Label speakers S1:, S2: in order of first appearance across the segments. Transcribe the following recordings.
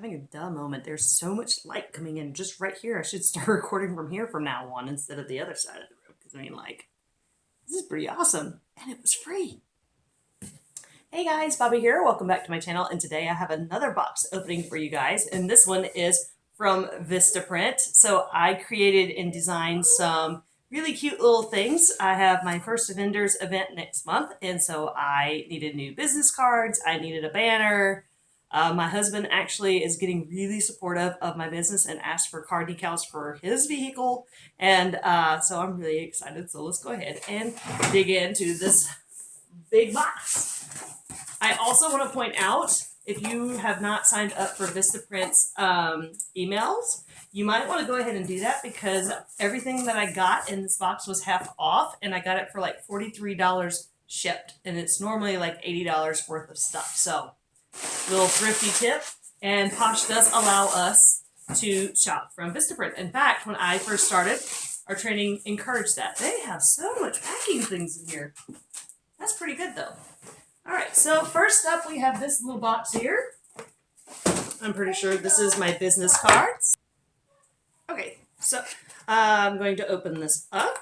S1: having a duh moment. There's so much light coming in just right here. I should start recording from here from now on instead of the other side of the room. Because, I mean, like, this is pretty awesome. And it was free. Hey guys, Bobby here. Welcome back to my channel. And today I have another box opening for you guys. And this one is from Vista Print. So I created and designed some really cute little things. I have my first vendors event next month. And so I needed new business cards. I needed a banner. My husband actually is getting really supportive of my business and asked for car decals for his vehicle. And so I'm really excited. So let's go ahead and dig into this big box. I also want to point out, if you have not signed up for Vista Print's emails, you might want to go ahead and do that because everything that I got in this box was half off and I got it for like $43 shipped. And it's normally like $80 worth of stuff. So little thrifty tip, and Posh does allow us to shop from Vista Print. In fact, when I first started, our training encouraged that. They have so much packing things in here. That's pretty good though. All right, so first up we have this little box here. I'm pretty sure this is my business cards. Okay, so I'm going to open this up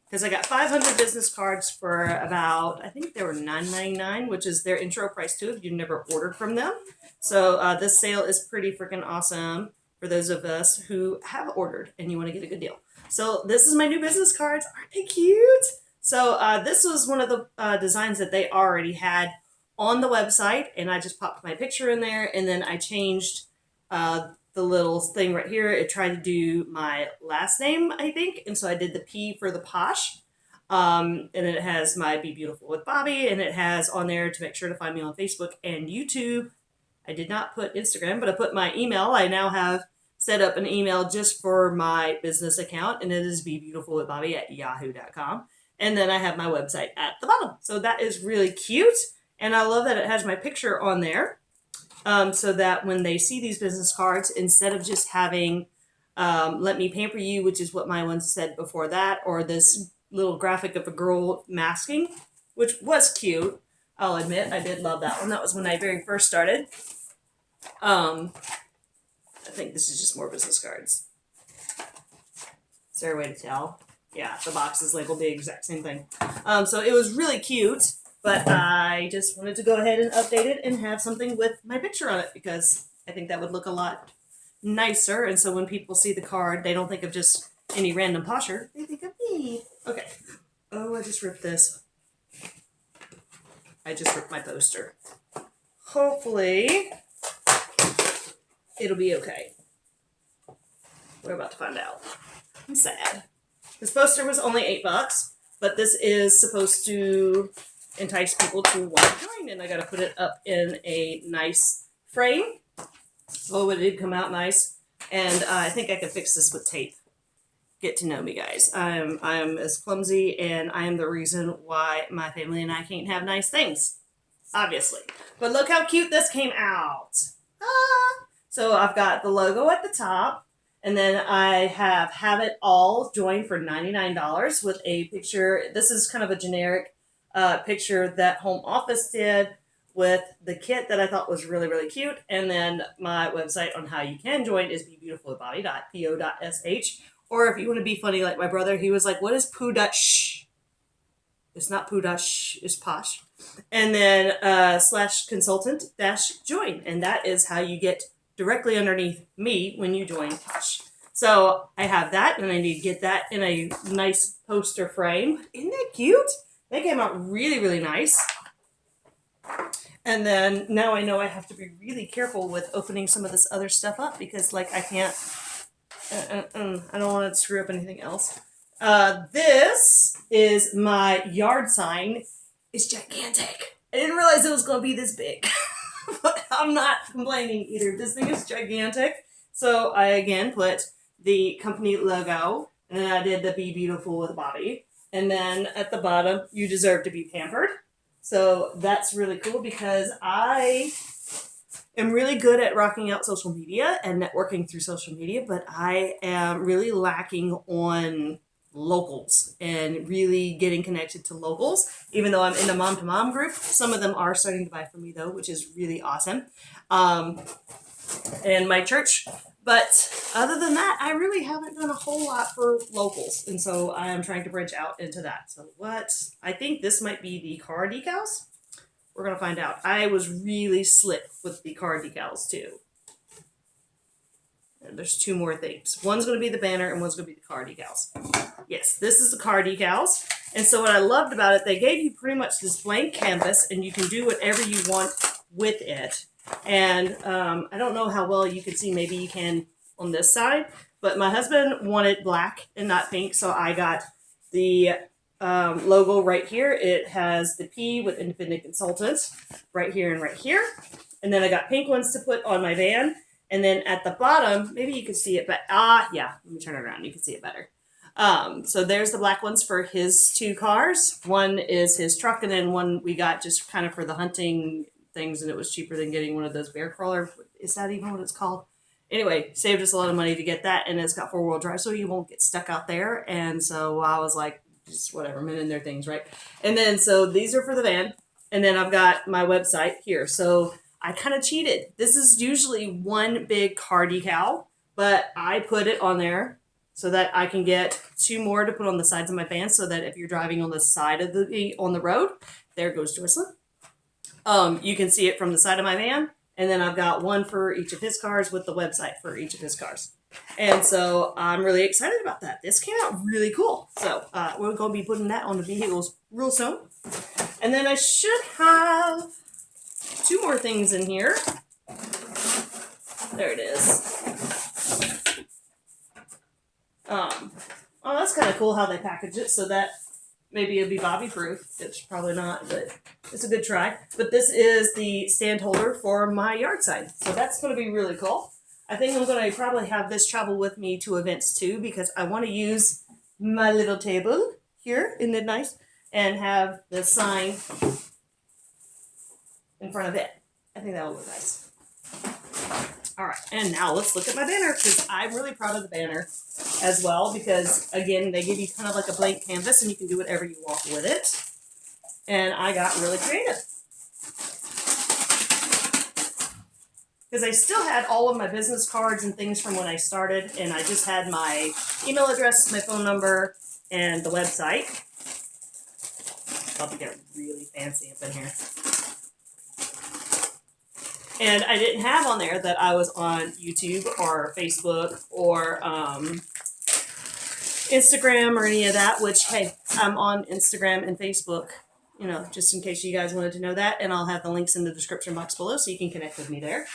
S1: because I got 500 business cards for about, I think they were $9.99, which is their intro price too if you've never ordered from them. So this sale is pretty freaking awesome for those of us who have ordered and you want to get a good deal. So this is my new business cards. Aren't they cute? So this was one of the designs that they already had on the website, and I just popped my picture in there, and then I changed the little thing right here. It tried to do my last name, I think, and so I did the P for the Posh. And it has my Be Beautiful with Bobby, and it has on there to make sure to find me on Facebook and YouTube. I did not put Instagram, but I put my email. I now have set up an email just for my business account, and it is bebeautifulwithbobby@yahoo.com. And then I have my website at the bottom. So that is really cute. And I love that it has my picture on there. So that when they see these business cards, instead of just having Let Me Pamper You, which is what my one said before that, or this little graphic of a girl masking, which was cute. I'll admit, I did love that one. That was when I very first started. I think this is just more business cards. Is there a way to tell? Yeah, the box is labeled the exact same thing. So it was really cute, but I just wanted to go ahead and update it and have something with my picture on it because I think that would look a lot nicer. And so when people see the card, they don't think of just any random posher. They think of me. Okay. Oh, I just ripped this. I just ripped my poster. Hopefully, it'll be okay. We're about to find out. I'm sad. This poster was only $8, but this is supposed to entice people to want to join, and I got to put it up in a nice frame. Oh, it did come out nice, and I think I can fix this with tape. Get to know me, guys. I'm as clumsy, and I am the reason why my family and I can't have nice things, obviously. But look how cute this came out. Ah! So I've got the logo at the top. And then I have it all joined for $99 with a picture. This is kind of a generic picture that Home Office did with the kit that I thought was really, really cute. And then my website on how you can join is bebeautifulwithbobby.po.sh. Or if you want to be funny like my brother, he was like, what is poo.sh? It's not poo.sh, it's Posh. And then /consultant-join. And that is how you get directly underneath me when you join Posh. So I have that, and I need to get that in a nice poster frame. Isn't that cute? They came out really, really nice. And then now I know I have to be really careful with opening some of this other stuff up because, like, I can't, I don't want to screw up anything else. This is my yard sign. It's gigantic. I didn't realize it was going to be this big. But I'm not complaining either. This thing is gigantic. So I again put the company logo, and then I did the Be Beautiful with Bobby. And then at the bottom, you deserve to be pampered. So that's really cool because I am really good at rocking out social media and networking through social media, but I am really lacking on locals and really getting connected to locals. Even though I'm in the mom to mom group, some of them are starting to buy from me though, which is really awesome. and my church. But other than that, I really haven't done a whole lot for locals. And so I am trying to branch out into that. So I think this might be the car decals. We're going to find out. I was really slick with the car decals too. And there's two more things. One's going to be the banner and one's going to be the car decals. Yes, this is the car decals. And so what I loved about it, they gave you pretty much this blank canvas and you can do whatever you want with it. And I don't know how well you can see, maybe you can on this side, but my husband wanted black and not pink, so I got the logo right here. It has the P with independent consultants right here and right here. And then I got pink ones to put on my van. And then at the bottom, maybe you can see it, but yeah, let me turn it around. You can see it better. So there's the black ones for his two cars. One is his truck, and then one we got just kind of for the hunting things, and it was cheaper than getting one of those bear crawler. Is that even what it's called? Anyway, saved us a lot of money to get that, and it's got 4-wheel drive, so you won't get stuck out there. And so I was like, just whatever, men in their things, right? And then so these are for the van, and then I've got my website here. So I kind of cheated. This is usually one big car decal, but I put it on there so that I can get 2 more to put on the sides of my van, so that if you're driving on the side of on the road, there goes Joycelyn. You can see it from the side of my van, and then I've got one for each of his cars with the website for each of his cars. And so I'm really excited about that. This came out really cool. So we're going to be putting that on the vehicles real soon. And then I should have 2 more things in here. There it is. Oh, that's kind of cool how they package it so that maybe it'll be Bobby proof. It's probably not, but it's a good try. But this is the stand holder for my yard sign. So that's going to be really cool. I think I'm going to probably have this travel with me to events too, because I want to use my little table here, isn't it nice? And have the sign in front of it. I think that will look nice. All right, and now let's look at my banner, because I'm really proud of the banner as well, because again, they give you kind of like a blank canvas and you can do whatever you want with it. And I got really creative, because I still had all of my business cards and things from when I started, and I just had my email address, my phone number, and the website. About to get really fancy up in here. And I didn't have on there that I was on YouTube or Facebook or Instagram or any of that, which, hey, I'm on Instagram and Facebook, you know, just in case you guys wanted to know that. And I'll have the links in the description box below so you can connect with me there.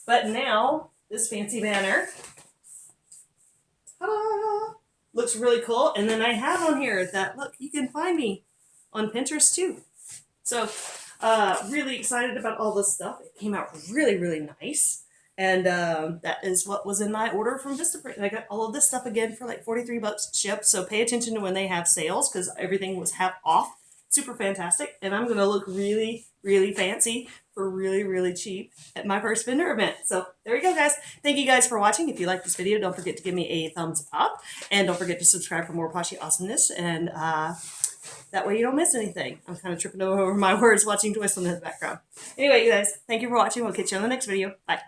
S1: But now, this fancy banner, ta-da, looks really cool. And then I have on here that, look, you can find me on Pinterest too. So, really excited about all this stuff. It came out really, really nice. And that is what was in my order from Vista Print. And I got all of this stuff again for like $43 shipped. So pay attention to when they have sales, because everything was half off. Super fantastic. And I'm going to look really, really fancy for really, really cheap at my first vendor event. So there you go, guys. Thank you guys for watching. If you like this video, don't forget to give me a thumbs up. And don't forget to subscribe for more Poshy awesomeness. And that way you don't miss anything. I'm kind of tripping over my words watching Joycelyn in the background. Anyway, you guys, thank you for watching. We'll catch you on the next video. Bye.